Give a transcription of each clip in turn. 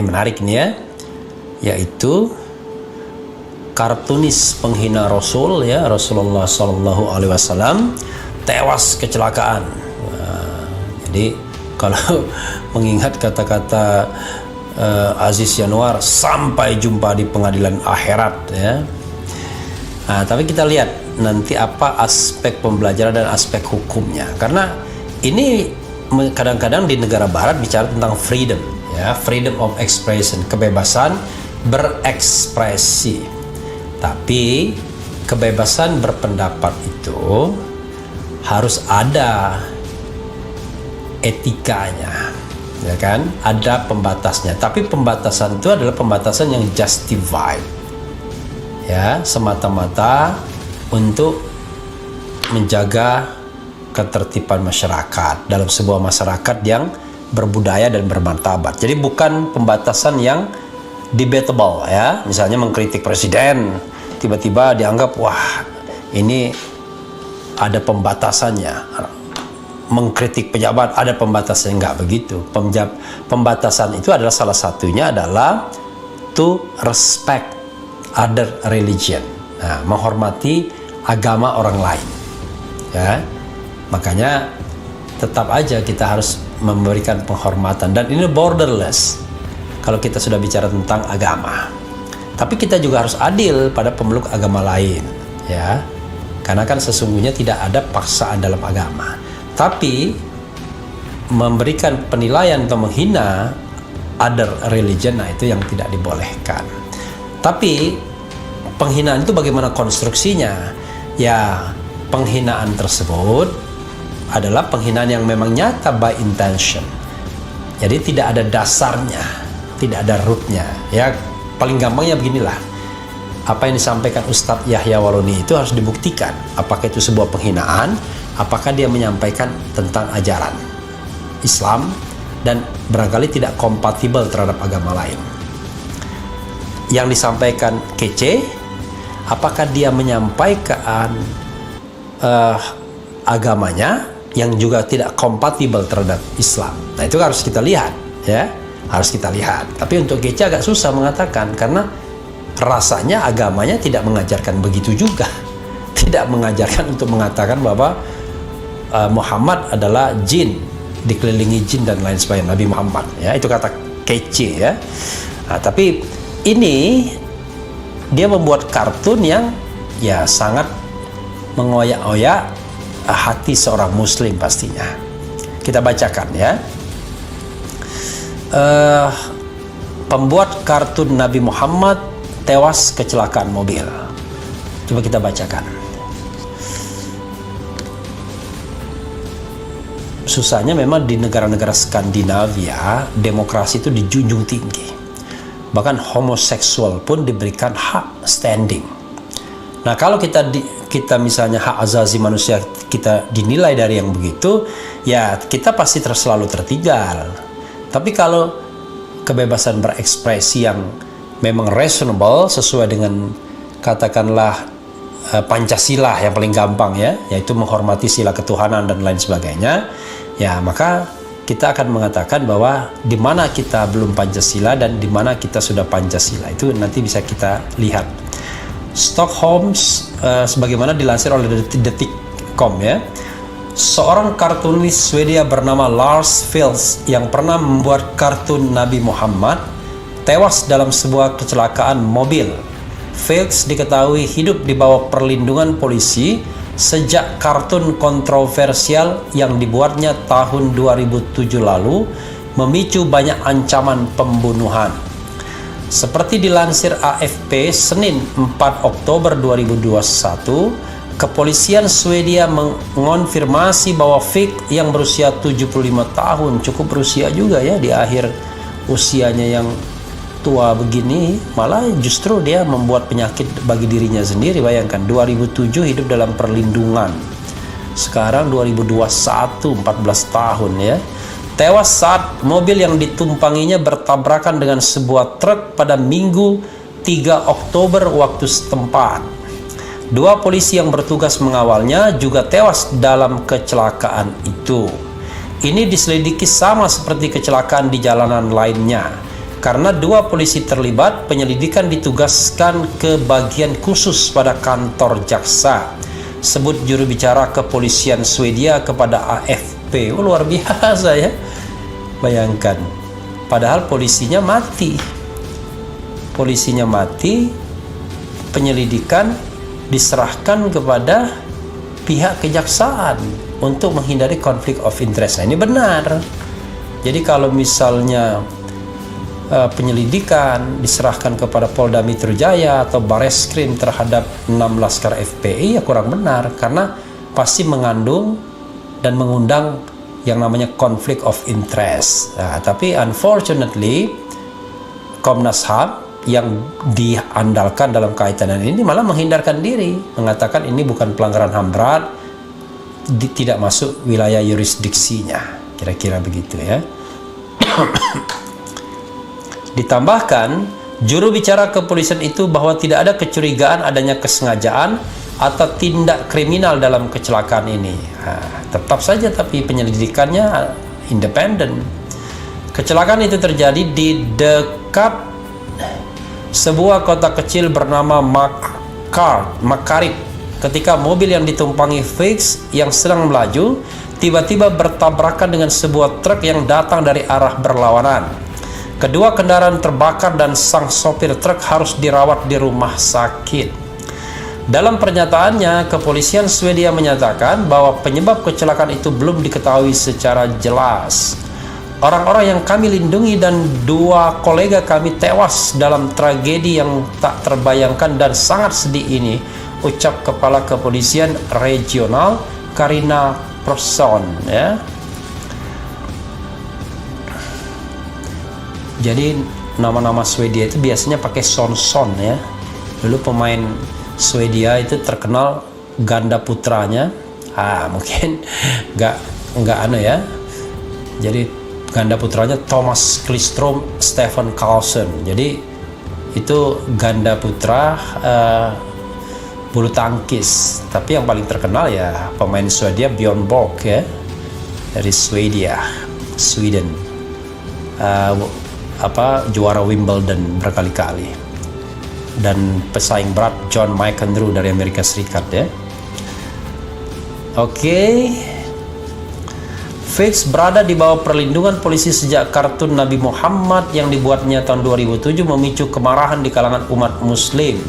menarik nih ya, yaitu kartunis penghina Rasul ya, Rasulullah Sallallahu Alaihi Wasallam tewas kecelakaan. Jadi kalau mengingat kata-kata Aziz Yanuar, sampai jumpa di pengadilan akhirat ya. Nah, tapi kita lihat nanti apa aspek pembelajaran dan aspek hukumnya, karena ini kadang-kadang di negara barat bicara tentang freedom ya, freedom of expression, kebebasan berekspresi. Tapi kebebasan berpendapat itu harus ada etikanya, ya kan? Ada pembatasnya. Tapi pembatasan itu adalah pembatasan yang justified, ya, semata-mata untuk menjaga ketertiban masyarakat dalam sebuah masyarakat yang berbudaya dan bermartabat. Jadi bukan pembatasan yang debatable ya, misalnya mengkritik presiden tiba-tiba dianggap wah ini ada pembatasannya, mengkritik pejabat ada pembatasannya, enggak begitu. Pembatasan itu adalah salah satunya adalah to respect other religion, nah, menghormati agama orang lain ya. Makanya tetap aja kita harus memberikan penghormatan, dan ini borderless kalau kita sudah bicara tentang agama. Tapi kita juga harus adil pada pemeluk agama lain ya, karena kan sesungguhnya tidak ada paksaan dalam agama. Tapi memberikan penilaian atau menghina other religion, nah itu yang tidak dibolehkan. Tapi penghinaan itu bagaimana konstruksinya? Ya, penghinaan tersebut adalah penghinaan yang memang nyata by intention. Jadi tidak ada dasarnya, tidak ada rootnya. Ya, paling gampangnya beginilah. Apa yang disampaikan Ustadz Yahya Waloni itu harus dibuktikan. Apakah itu sebuah penghinaan? Apakah dia menyampaikan tentang ajaran Islam dan barangkali tidak kompatibel terhadap agama lain? Yang disampaikan kece, apakah dia menyampaikan agamanya yang juga tidak kompatibel terhadap Islam? Nah, itu harus kita lihat ya, harus kita lihat. Tapi untuk kece agak susah mengatakan, karena rasanya agamanya tidak mengajarkan begitu juga. Tidak mengajarkan untuk mengatakan bahwa Muhammad adalah jin, dikelilingi jin dan lain sebagainya, Nabi Muhammad ya, itu kata kece ya. Nah, tapi ini dia membuat kartun yang ya sangat mengoyak-oyak hati seorang muslim pastinya. Kita bacakan ya. Pembuat kartun Nabi Muhammad tewas kecelakaan mobil. Coba kita bacakan. Susahnya memang di negara-negara Skandinavia demokrasi itu dijunjung tinggi. Bahkan homoseksual pun diberikan hak standing. Nah, kalau kita misalnya hak asasi manusia kita dinilai dari yang begitu, ya kita pasti selalu tertinggal. Tapi kalau kebebasan berekspresi yang memang reasonable sesuai dengan katakanlah Pancasila yang paling gampang ya, yaitu menghormati sila ketuhanan dan lain sebagainya, ya maka kita akan mengatakan bahwa di mana kita belum Pancasila dan di mana kita sudah Pancasila, itu nanti bisa kita lihat. Stockholm sebagaimana dilansir oleh Detik.com ya, seorang kartunis Swedia bernama Lars Vilks yang pernah membuat kartun Nabi Muhammad tewas dalam sebuah kecelakaan mobil. Vilks diketahui hidup di bawah perlindungan polisi sejak kartun kontroversial yang dibuatnya tahun 2007 lalu memicu banyak ancaman pembunuhan. Seperti dilansir AFP Senin 4 Oktober 2021, kepolisian Swedia mengonfirmasi bahwa Vilks yang berusia 75 tahun, cukup berusia juga ya, di akhir usianya yang tua begini, malah justru dia membuat penyakit bagi dirinya sendiri. Bayangkan, 2007 hidup dalam perlindungan, sekarang 2021 14 tahun ya, tewas saat mobil yang ditumpanginya bertabrakan dengan sebuah truk pada Minggu 3 Oktober waktu setempat. Dua polisi yang bertugas mengawalnya juga tewas dalam kecelakaan itu. Ini diselidiki sama seperti kecelakaan di jalanan lainnya. Karena 2 polisi terlibat, penyelidikan ditugaskan ke bagian khusus pada kantor jaksa, sebut juru bicara kepolisian Swedia kepada AFP. Oh, luar biasa ya. Bayangkan, padahal polisinya mati, penyelidikan diserahkan kepada pihak kejaksaan untuk menghindari konflik of interest. Nah, ini benar. Jadi kalau misalnya penyelidikan diserahkan kepada Polda Metro Jaya atau Bareskrim terhadap 6 laskar FPI, ya kurang benar, karena pasti mengandung dan mengundang yang namanya konflik of interest. Nah, tapi unfortunately Komnas HAM yang diandalkan dalam kaitan ini malah menghindarkan diri, mengatakan ini bukan pelanggaran HAM berat, tidak masuk wilayah yurisdiksinya, kira-kira begitu ya. Ditambahkan, juru bicara kepolisian itu bahwa tidak ada kecurigaan adanya kesengajaan atau tindak kriminal dalam kecelakaan ini. Nah, tetap saja tapi penyelidikannya independen. Kecelakaan itu terjadi di dekat sebuah kota kecil bernama Makarib ketika mobil yang ditumpangi Fix yang sedang melaju tiba-tiba bertabrakan dengan sebuah truk yang datang dari arah berlawanan. Kedua kendaraan terbakar dan sang sopir truk harus dirawat di rumah sakit. Dalam pernyataannya, kepolisian Swedia menyatakan bahwa penyebab kecelakaan itu belum diketahui secara jelas. Orang-orang yang kami lindungi dan 2 kolega kami tewas dalam tragedi yang tak terbayangkan dan sangat sedih ini, ucap Kepala Kepolisian Regional Karina Persson ya. Jadi nama-nama Swedia itu biasanya pakai son ya. Dulu pemain Swedia itu terkenal ganda putranya. Mungkin nggak aneh ya. Jadi ganda putranya Thomas Klistrom, Stefan Karlsson. Jadi itu ganda putra bulu tangkis. Tapi yang paling terkenal ya pemain Swedia Bjorn Borg ya, dari Sweden. Juara Wimbledon berkali-kali. Dan pesaing berat John McEnroe dari Amerika Serikat ya. Fix berada di bawah perlindungan polisi sejak kartun Nabi Muhammad yang dibuatnya tahun 2007 memicu kemarahan di kalangan umat muslim.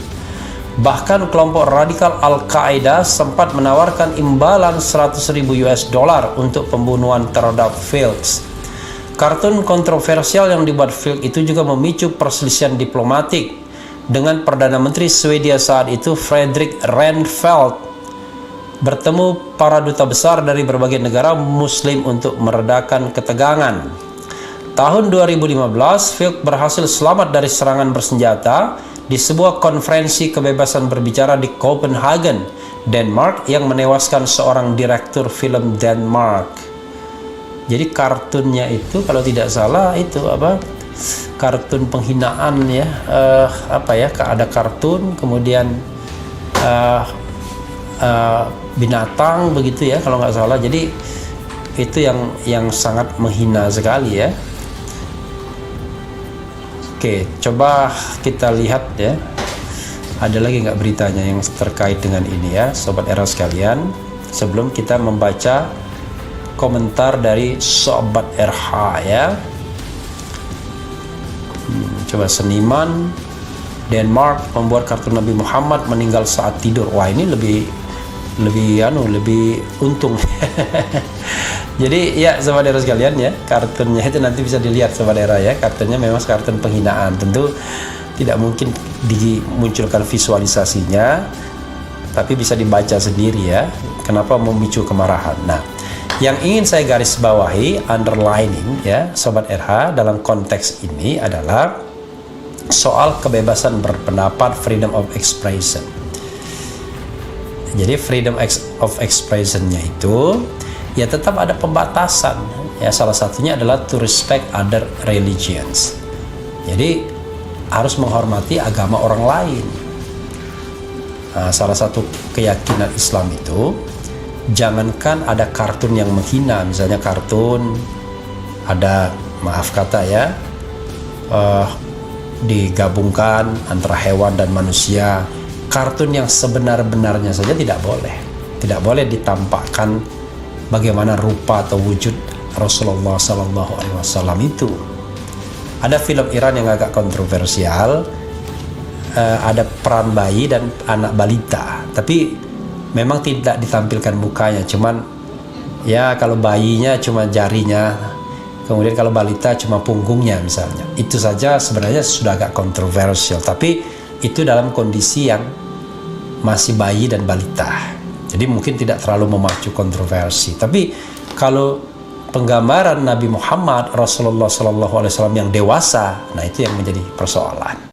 Bahkan kelompok radikal Al-Qaeda sempat menawarkan imbalan $100.000 untuk pembunuhan terhadap Fix. Kartun kontroversial yang dibuat Fix itu juga memicu perselisihan diplomatik dengan Perdana Menteri Swedia saat itu Fredrik Reinfeldt bertemu para duta besar dari berbagai negara muslim untuk meredakan ketegangan. Tahun 2015, Fix berhasil selamat dari serangan bersenjata di sebuah konferensi kebebasan berbicara di Copenhagen, Denmark yang menewaskan seorang direktur film Denmark. Jadi kartunnya itu kalau tidak salah itu kartun penghinaan ya, ada kartun kemudian binatang begitu ya kalau nggak salah. Jadi itu yang sangat menghina sekali ya. Oke, coba kita lihat ya, ada lagi nggak beritanya yang terkait dengan ini ya Sobat Era sekalian, sebelum kita membaca komentar dari Sobat RH ya. Coba seniman Denmark membuat kartun Nabi Muhammad meninggal saat tidur. Wah, ini lebih untung. Jadi ya Sobat Era sekalian ya, kartunnya itu nanti bisa dilihat Sobat Era ya. Kartunnya memang kartun penghinaan. Tentu tidak mungkin dimunculkan visualisasinya, tapi bisa dibaca sendiri ya. Kenapa memicu kemarahan? Nah, yang ingin saya garis bawahi, underlining ya Sobat RH dalam konteks ini adalah soal kebebasan berpendapat, freedom of expression. Jadi freedom of expression-nya itu ya tetap ada pembatasan ya, salah satunya adalah to respect other religions. Jadi harus menghormati agama orang lain. Nah, salah satu keyakinan Islam itu jangankan ada kartun yang menghina, misalnya kartun ada, maaf kata ya, digabungkan antara hewan dan manusia. Kartun yang sebenar-benarnya saja tidak boleh ditampakkan bagaimana rupa atau wujud Rasulullah Sallallahu Alaihi Wasallam itu. Ada film Iran yang agak kontroversial, ada peran bayi dan anak balita, tapi memang tidak ditampilkan mukanya, cuman ya kalau bayinya cuma jarinya, kemudian kalau balita cuma punggungnya misalnya. Itu saja sebenarnya sudah agak kontroversial, tapi itu dalam kondisi yang masih bayi dan balita, jadi mungkin tidak terlalu memacu kontroversi. Tapi kalau penggambaran Nabi Muhammad Rasulullah SAW yang dewasa, nah itu yang menjadi persoalan.